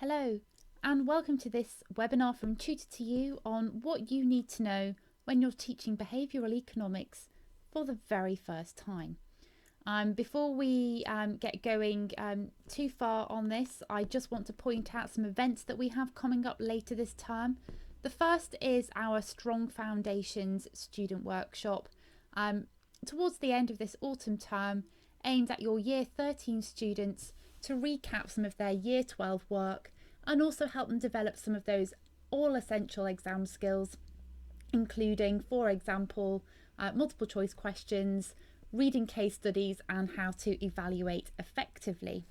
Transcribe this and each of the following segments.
Hello, and welcome to this webinar from Tutor to You on what you need to know when you're teaching behavioural economics for the very first time. Before we get going too far on this, I just want to point out some events that we have coming up later this term. The first is our Strong Foundations student workshop towards the end of this autumn term, aimed at your Year 13 students to recap some of their Year 12 work and also help them develop some of those all essential exam skills, including, for example, multiple choice questions, reading case studies, and how to evaluate effectively.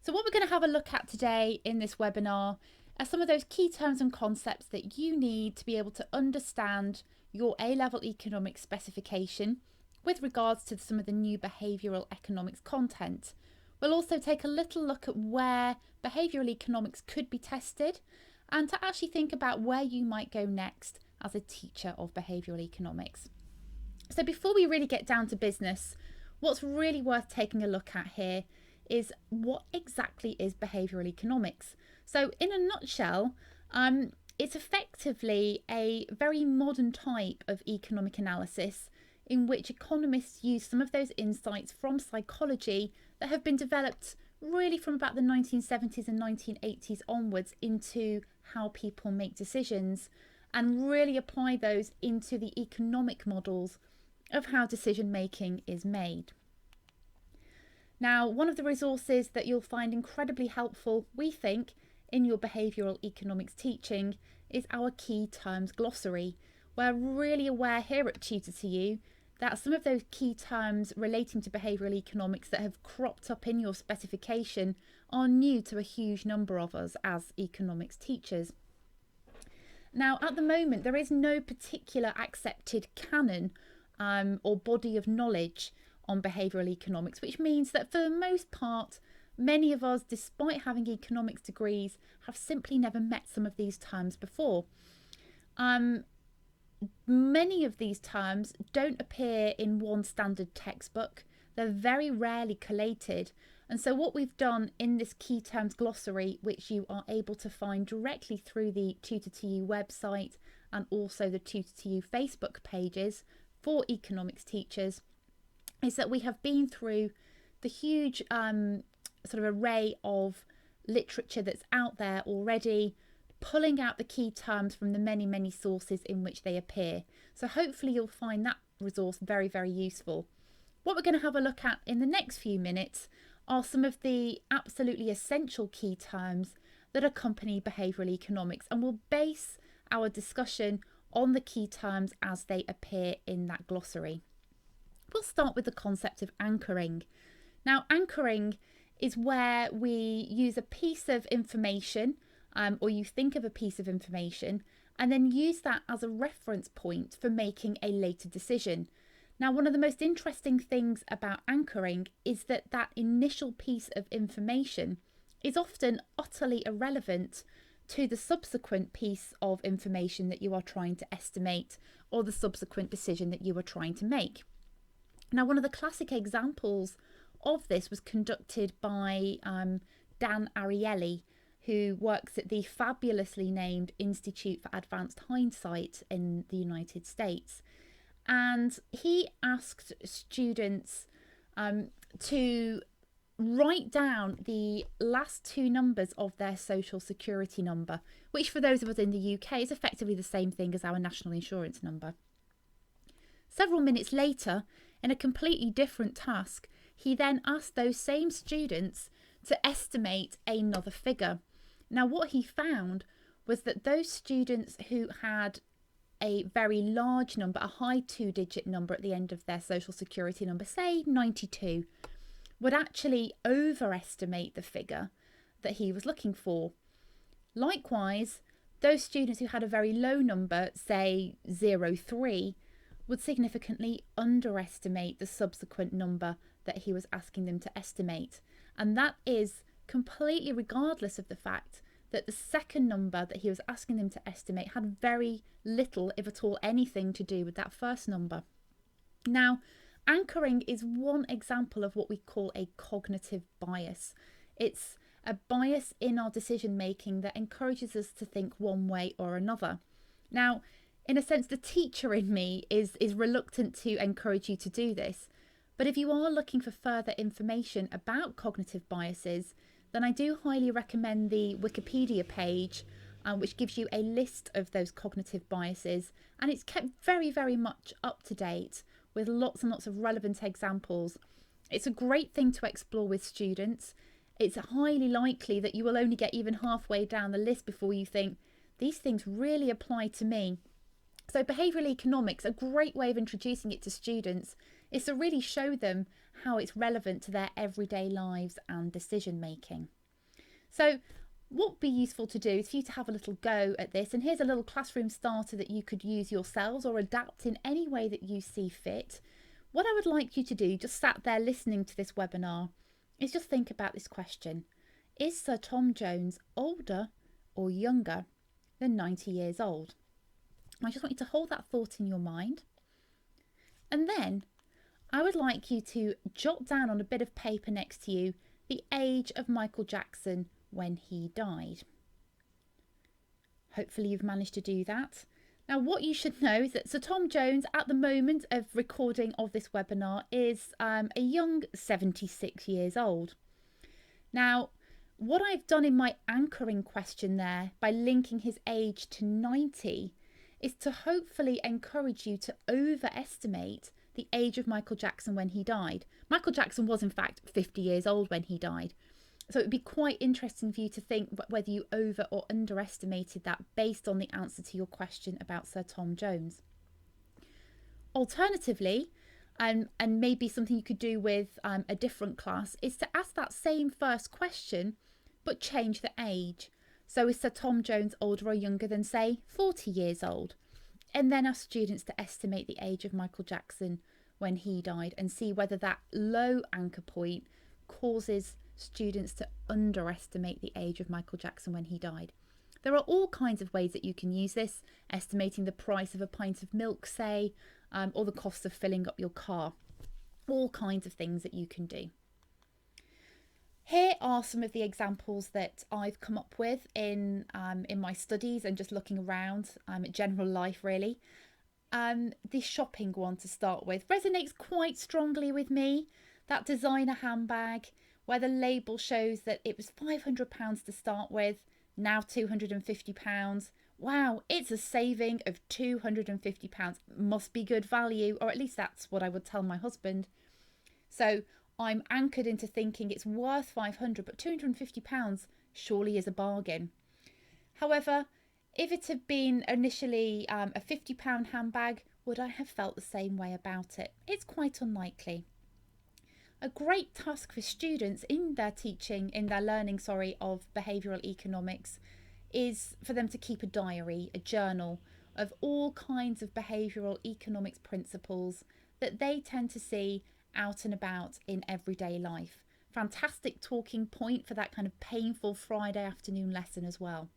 So what we're going to have a look at today in this webinar are some of those key terms and concepts that you need to be able to understand your A-level economics specification with regards to some of the new behavioural economics content. We'll also take a little look at where behavioural economics could be tested and to actually think about where you might go next as a teacher of behavioural economics. So before we really get down to business, what's really worth taking a look at here is what exactly is behavioural economics. So in a nutshell, it's effectively a very modern type of economic analysis in which economists use some of those insights from psychology that have been developed really from about the 1970s and 1980s onwards into how people make decisions and really apply those into the economic models of how decision making is made. Now, one of the resources that you'll find incredibly helpful, we think, in your behavioural economics teaching is our key terms glossary. We're really aware here at Tutor to You that some of those key terms relating to behavioural economics that have cropped up in your specification are new to a huge number of us as economics teachers. Now, at the moment, there is no particular accepted canon or body of knowledge on behavioural economics, which means that for the most part, many of us, despite having economics degrees, have simply never met some of these terms before. Many of these terms don't appear in one standard textbook. They're very rarely collated. And so what we've done in this key terms glossary, which you are able to find directly through the Tutor to You website and also the Tutor to You Facebook pages for economics teachers, is that we have been through the huge sort of array of literature that's out there already, pulling out the key terms from the many sources in which they appear. So hopefully you'll find that resource very, very useful. What we're going to have a look at in the next few minutes are some of the absolutely essential key terms that accompany behavioural economics, and we'll base our discussion on the key terms as they appear in that glossary. We'll start with the concept of anchoring. Now, anchoring is where we use a piece of information or you think of a piece of information and then use that as a reference point for making a later decision. Now, one of the most interesting things about anchoring is that that initial piece of information is often utterly irrelevant to the subsequent piece of information that you are trying to estimate or the subsequent decision that you are trying to make. Now, one of the classic examples of this was conducted by Dan Ariely, who works at the fabulously named Institute for Advanced Hindsight in the United States. And he asked students to write down the last two numbers of their social security number, which for those of us in the UK is effectively the same thing as our national insurance number. Several minutes later, in a completely different task, he then asked those same students to estimate another figure. Now, what he found was that those students who had a very large number, a high two-digit number at the end of their social security number, say 92, would actually overestimate the figure that he was looking for. Likewise, those students who had a very low number, say 03, would significantly underestimate the subsequent number that he was asking them to estimate. And that is completely regardless of the fact that the second number that he was asking them to estimate had very little, if at all anything, to do with that first number. Now, anchoring is one example of what we call a cognitive bias. It's a bias in our decision making that encourages us to think one way or another. Now, in a sense, the teacher in me is reluctant to encourage you to do this. But if you are looking for further information about cognitive biases, then I do highly recommend the Wikipedia page, which gives you a list of those cognitive biases. And it's kept very, very much up to date with lots and lots of relevant examples. It's a great thing to explore with students. It's highly likely that you will only get even halfway down the list before you think, these things really apply to me. So behavioural economics, a great way of introducing it to students is to really show them how it's relevant to their everyday lives and decision making. So what would be useful to do is for you to have a little go at this, and here's a little classroom starter that you could use yourselves or adapt in any way that you see fit. What I would like you to do, just sat there listening to this webinar, is just think about this question. Is Sir Tom Jones older or younger than 90 years old? I just want you to hold that thought in your mind. And then I would like you to jot down on a bit of paper next to you the age of Michael Jackson when he died. Hopefully you've managed to do that. Now what you should know is that Sir Tom Jones at the moment of recording of this webinar is a young 76 years old. Now what I've done in my anchoring question there by linking his age to 90 is to hopefully encourage you to overestimate the age of Michael Jackson when he died. Michael Jackson was in fact 50 years old when he died. So it would be quite interesting for you to think whether you over or underestimated that based on the answer to your question about Sir Tom Jones. Alternatively, and maybe something you could do with a different class, is to ask that same first question but change the age. So is Sir Tom Jones older or younger than, say, 40 years old? And then ask students to estimate the age of Michael Jackson when he died and see whether that low anchor point causes students to underestimate the age of Michael Jackson when he died. There are all kinds of ways that you can use this, estimating the price of a pint of milk, say, or the cost of filling up your car. All kinds of things that you can do. Here are some of the examples that I've come up with in my studies and just looking around general life really. The shopping one to start with resonates quite strongly with me. That designer handbag where the label shows that it was £500 to start with, now £250. Wow, it's a saving of £250. Must be good value, or at least that's what I would tell my husband. So I'm anchored into thinking it's worth £500, but £250 surely is a bargain. However, if it had been initially a £50 handbag, would I have felt the same way about it? It's quite unlikely. A great task for students in their learning of behavioural economics is for them to keep a diary, a journal of all kinds of behavioural economics principles that they tend to see out and about in everyday life. Fantastic talking point for that kind of painful Friday afternoon lesson as well.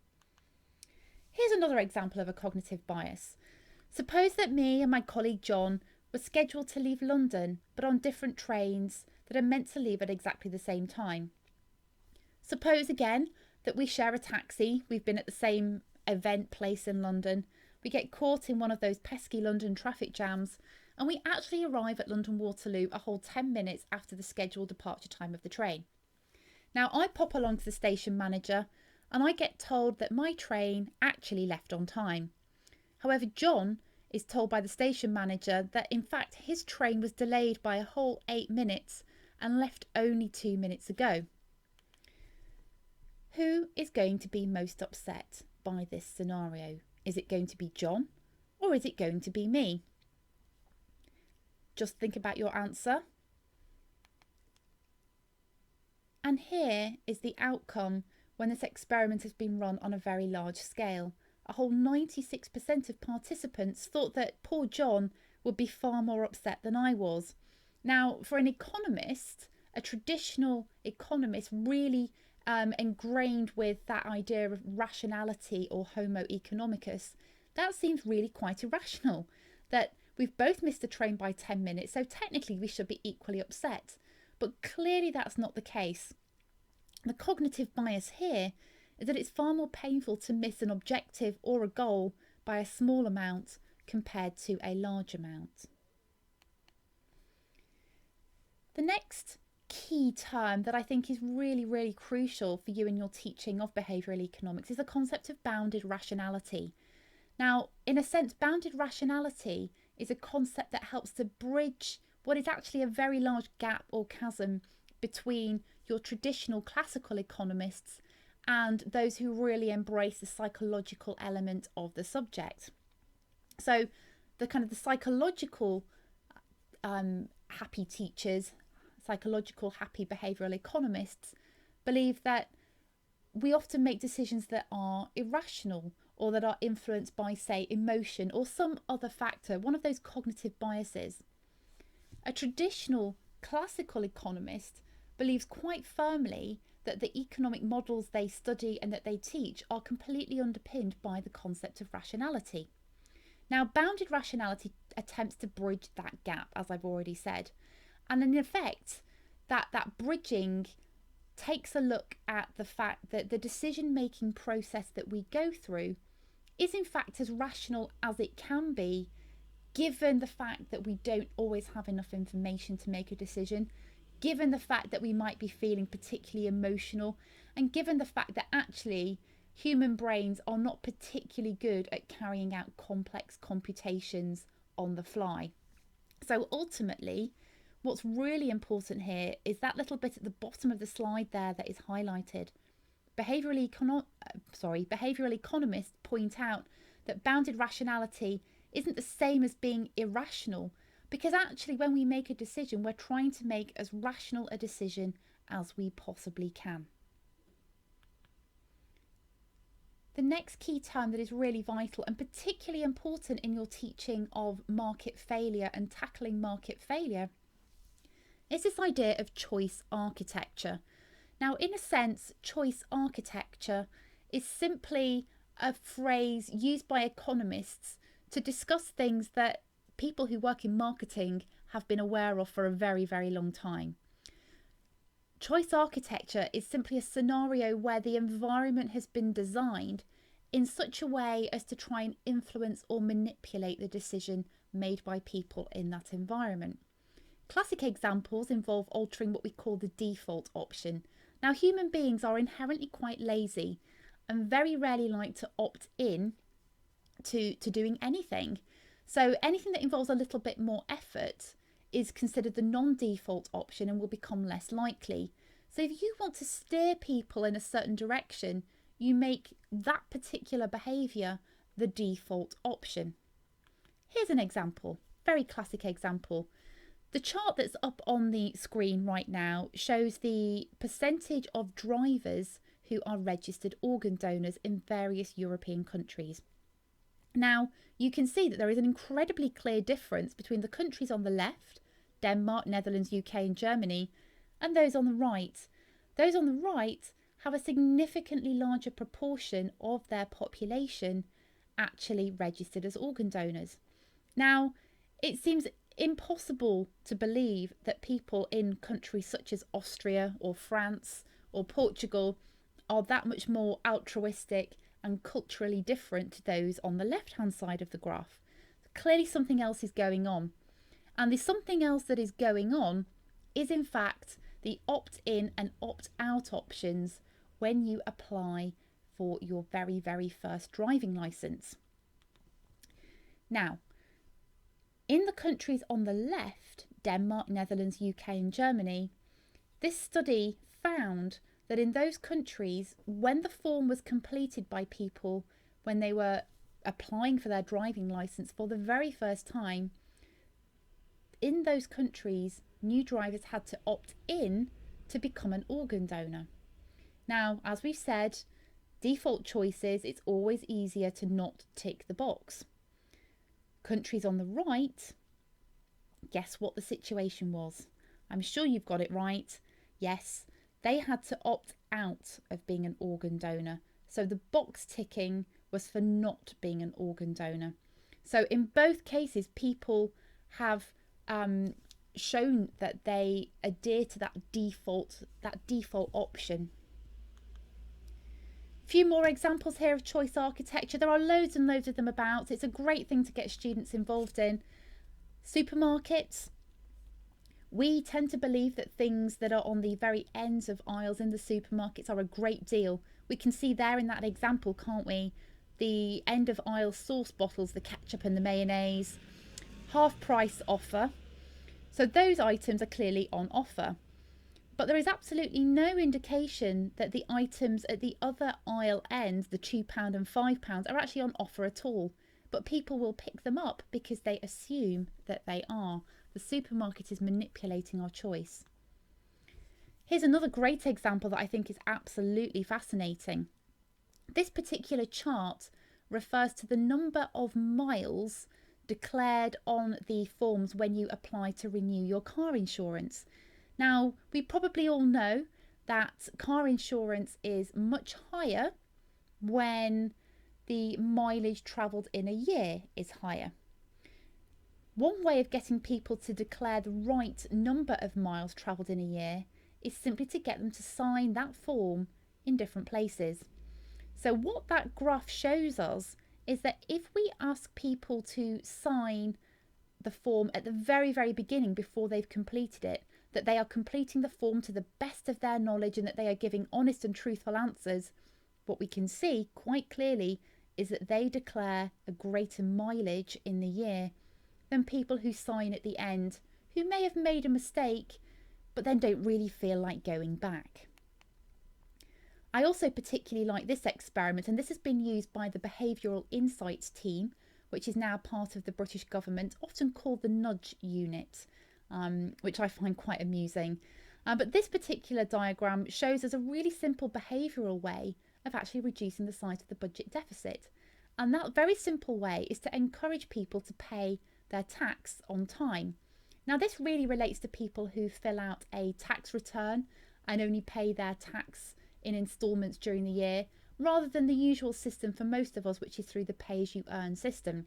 Here's another example of a cognitive bias. Suppose that me and my colleague John were scheduled to leave London, but on different trains that are meant to leave at exactly the same time. Suppose again that we share a taxi, we've been at the same event place in London, we get caught in one of those pesky London traffic jams, and we actually arrive at London Waterloo a whole 10 minutes after the scheduled departure time of the train. Now I pop along to the station manager and I get told that my train actually left on time. However, John is told by the station manager that in fact his train was delayed by a whole 8 minutes and left only 2 minutes ago. Who is going to be most upset by this scenario? Is it going to be John or is it going to be me? Just think about your answer. And here is the outcome when this experiment has been run on a very large scale. A whole 96% of participants thought that poor John would be far more upset than I was. Now, for an economist, a traditional economist really ingrained with that idea of rationality or homo economicus, that seems really quite irrational. That we've both missed the train by 10 minutes, so technically we should be equally upset. But clearly that's not the case. The cognitive bias here is that it's far more painful to miss an objective or a goal by a small amount compared to a large amount. The next key term that I think is really crucial for you in your teaching of behavioural economics is the concept of bounded rationality. Now, in a sense, bounded rationality is a concept that helps to bridge what is actually a very large gap or chasm between your traditional classical economists and those who really embrace the psychological element of the subject. So the psychological happy teachers, psychological happy behavioural economists believe that we often make decisions that are irrational or that are influenced by, say, emotion or some other factor, one of those cognitive biases. A traditional classical economist believes quite firmly that the economic models they study and that they teach are completely underpinned by the concept of rationality. Now, bounded rationality attempts to bridge that gap, as I've already said. And in effect, that bridging takes a look at the fact that the decision-making process that we go through is in fact as rational as it can be, given the fact that we don't always have enough information to make a decision, given the fact that we might be feeling particularly emotional, and given the fact that actually human brains are not particularly good at carrying out complex computations on the fly. So ultimately, what's really important here is that little bit at the bottom of the slide there that is highlighted. Behavioural economists point out that bounded rationality isn't the same as being irrational, because actually when we make a decision, we're trying to make as rational a decision as we possibly can. The next key term that is really vital and particularly important in your teaching of market failure and tackling market failure is this idea of choice architecture. Now, in a sense, choice architecture is simply a phrase used by economists to discuss things that people who work in marketing have been aware of for a very long time. Choice architecture is simply a scenario where the environment has been designed in such a way as to try and influence or manipulate the decision made by people in that environment. Classic examples involve altering what we call the default option. Now, human beings are inherently quite lazy and very rarely like to opt in to doing anything. So anything that involves a little bit more effort is considered the non-default option and will become less likely. So if you want to steer people in a certain direction, you make that particular behaviour the default option. Here's an example, very classic example. The chart that's up on the screen right now shows the percentage of drivers who are registered organ donors in various European countries. Now, you can see that there is an incredibly clear difference between the countries on the left, Denmark, Netherlands, UK and Germany, and those on the right. Those on the right have a significantly larger proportion of their population actually registered as organ donors. Now, it seems impossible to believe that people in countries such as Austria or France or Portugal are that much more altruistic and culturally different to those on the left-hand side of the graph. Clearly something else is going on. And the something else that is going on is in fact the opt-in and opt-out options when you apply for your very first driving licence. Now, in the countries on the left, Denmark, Netherlands, UK and Germany, this study found that in those countries, when the form was completed by people when they were applying for their driving licence for the very first time, in those countries, new drivers had to opt in to become an organ donor. Now, as we've said, default choices, it's always easier to not tick the box. Countries on the right, guess what the situation was? I'm sure you've got it right. Yes, they had to opt out of being an organ donor. So the box ticking was for not being an organ donor. So in both cases, people have shown that they adhere to that default option. Few more examples here of choice architecture. There are loads and loads of them about. It's a great thing to get students involved in. Supermarkets. We tend to believe that things that are on the very ends of aisles in the supermarkets are a great deal. We can see there in that example, can't we? The end of aisle sauce bottles, the ketchup and the mayonnaise, half price offer. So those items are clearly on offer. But there is absolutely no indication that the items at the other aisle ends, the £2 and £5, are actually on offer at all. But people will pick them up because they assume that they are. The supermarket is manipulating our choice. Here's another great example that I think is absolutely fascinating. This particular chart refers to the number of miles declared on the forms when you apply to renew your car insurance. Now, we probably all know that car insurance is much higher when the mileage travelled in a year is higher. One way of getting people to declare the right number of miles travelled in a year is simply to get them to sign that form in different places. So what that graph shows us is that if we ask people to sign the form at the very, very beginning before they've completed it, that they are completing the form to the best of their knowledge and that they are giving honest and truthful answers, what we can see quite clearly is that they declare a greater mileage in the year than people who sign at the end, who may have made a mistake, but then don't really feel like going back. I also particularly like this experiment, and this has been used by the Behavioural Insights team, which is now part of the British government, often called the Nudge Unit, which I find quite amusing. But this particular diagram shows us a really simple behavioural way of actually reducing the size of the budget deficit. And that very simple way is to encourage people to pay their tax on time. Now, this really relates to people who fill out a tax return and only pay their tax in instalments during the year, rather than the usual system for most of us, which is through the pay-as-you-earn system.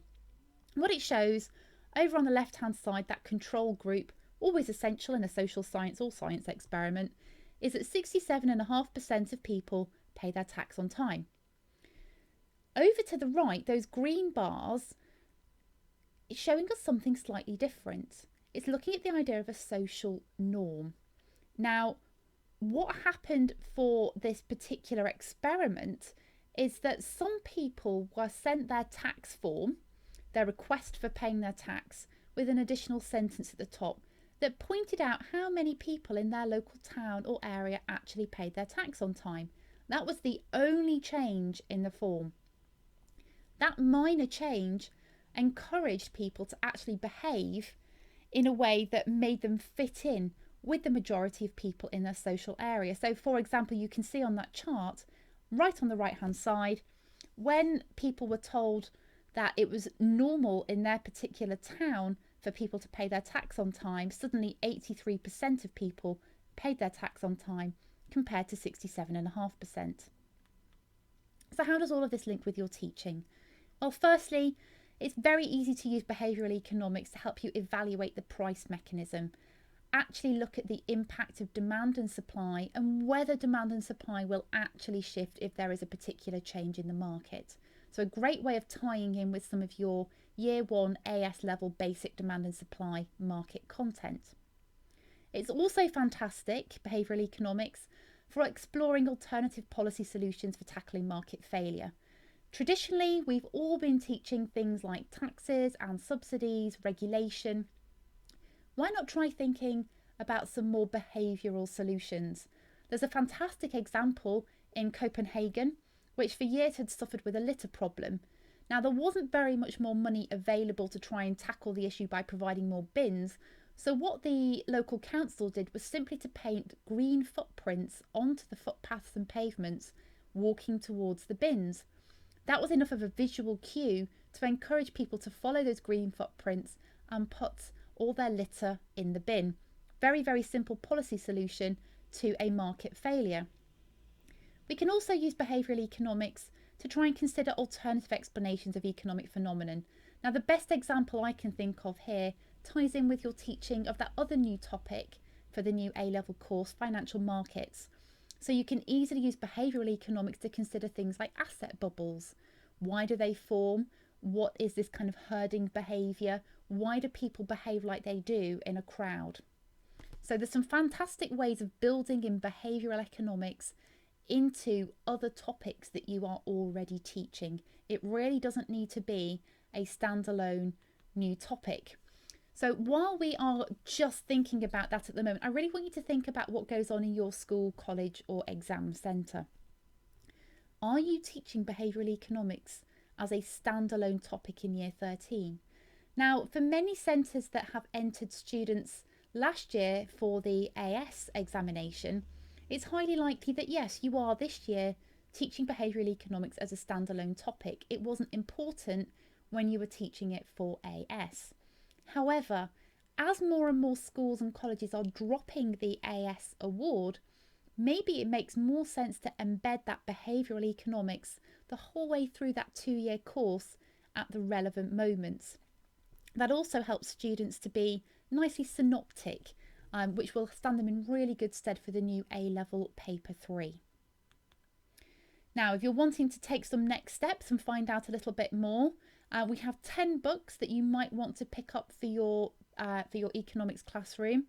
What it shows over on the left-hand side, that control group, always essential in a social science or science experiment, is that 67.5% of people pay their tax on time. Over to the right, those green bars, it's showing us something slightly different. It's looking at the idea of a social norm. Now, what happened for this particular experiment is that some people were sent their tax form, their request for paying their tax, with an additional sentence at the top that pointed out how many people in their local town or area actually paid their tax on time. That was the only change in the form. That minor change encouraged people to actually behave in a way that made them fit in with the majority of people in their social area. So, for example, you can see on that chart, right on the right-hand side, when people were told that it was normal in their particular town for people to pay their tax on time, suddenly 83% of people paid their tax on time compared to 67.5%. So how does all of this link with your teaching? Well, firstly, it's very easy to use behavioural economics to help you evaluate the price mechanism. Actually look at the impact of demand and supply and whether demand and supply will actually shift if there is a particular change in the market. So a great way of tying in with some of your Year 1 AS level basic demand and supply market content. It's also fantastic, behavioural economics, for exploring alternative policy solutions for tackling market failure. Traditionally, we've all been teaching things like taxes and subsidies, regulation. Why not try thinking about some more behavioural solutions? There's a fantastic example in Copenhagen, which for years had suffered with a litter problem. Now, there wasn't very much more money available to try and tackle the issue by providing more bins. So what the local council did was simply to paint green footprints onto the footpaths and pavements, walking towards the bins. That was enough of a visual cue to encourage people to follow those green footprints and put all their litter in the bin. Very, very simple policy solution to a market failure. We can also use behavioural economics to try and consider alternative explanations of economic phenomenon. Now, the best example I can think of here ties in with your teaching of that other new topic for the new A-level course, financial markets. So you can easily use behavioural economics to consider things like asset bubbles. Why do they form? What is this kind of herding behaviour? Why do people behave like they do in a crowd? So there's some fantastic ways of building in behavioural economics into other topics that you are already teaching. It really doesn't need to be a standalone new topic. So while we are just thinking about that at the moment, I really want you to think about what goes on in your school, college or exam centre. Are you teaching behavioural economics as a standalone topic in year 13? Now, for many centres that have entered students last year for the AS examination, it's highly likely that yes, you are this year teaching behavioural economics as a standalone topic. It wasn't important when you were teaching it for AS. However, as more and more schools and colleges are dropping the AS award, maybe it makes more sense to embed that behavioural economics the whole way through that 2-year course at the relevant moments. That also helps students to be nicely synoptic, which will stand them in really good stead for the new A-level paper 3. Now, if you're wanting to take some next steps and find out a little bit more, we have 10 books that you might want to pick up for your economics classroom.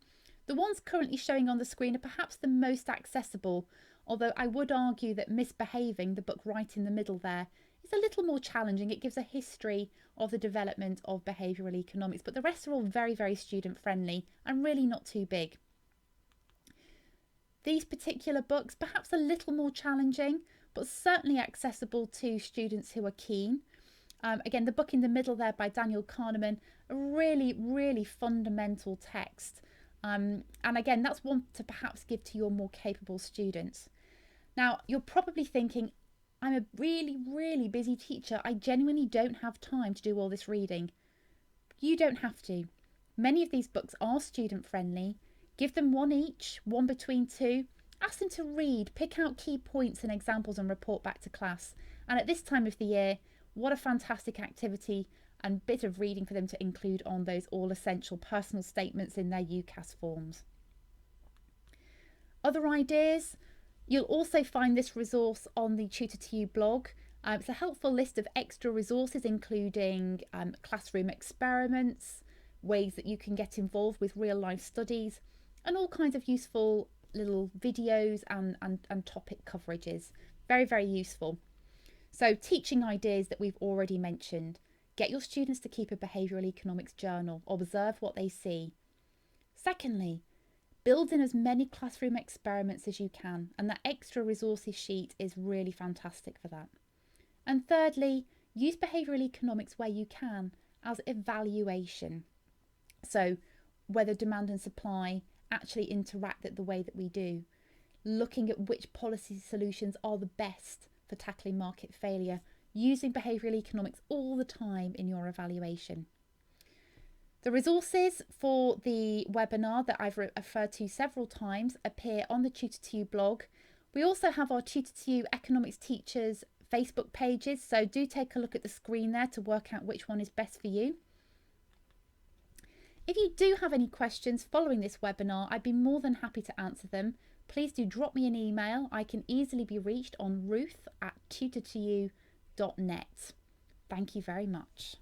The ones currently showing on the screen are perhaps the most accessible, although I would argue that Misbehaving, the book right in the middle there, is a little more challenging. It gives a history of the development of behavioural economics, but the rest are all very, very student friendly and really not too big. These particular books, perhaps a little more challenging, but certainly accessible to students who are keen. Again, the book in the middle there by Daniel Kahneman, a really, really fundamental text. And again, that's one to perhaps give to your more capable students. Now, you're probably thinking, I'm a really, really busy teacher. I genuinely don't have time to do all this reading. You don't have to. Many of these books are student friendly. Give them one each, one between two. Ask them to read, pick out key points and examples and report back to class. And at this time of the year, what a fantastic activity and bit of reading for them to include on those all essential personal statements in their UCAS forms. Other ideas? You'll also find this resource on the Tutor to You blog. It's a helpful list of extra resources, including classroom experiments, ways that you can get involved with real life studies, and all kinds of useful little videos and topic coverages. Very, very useful. So teaching ideas that we've already mentioned. Get your students to keep a behavioural economics journal. Observe what they see. Secondly, build in as many classroom experiments as you can, and that extra resources sheet is really fantastic for that. And thirdly, use behavioural economics where you can as evaluation. So whether demand and supply actually interact the way that we do, looking at which policy solutions are the best for tackling market failure, using behavioural economics all the time in your evaluation. The resources for the webinar that I've referred to several times appear on the Tutor to You blog. We also have our Tutor to You economics teachers Facebook pages, so do take a look at the screen there to work out which one is best for you. If you do have any questions following this webinar, I'd be more than happy to answer them. Please do drop me an email. I can easily be reached on ruth@tutortoyou.net. Thank you very much.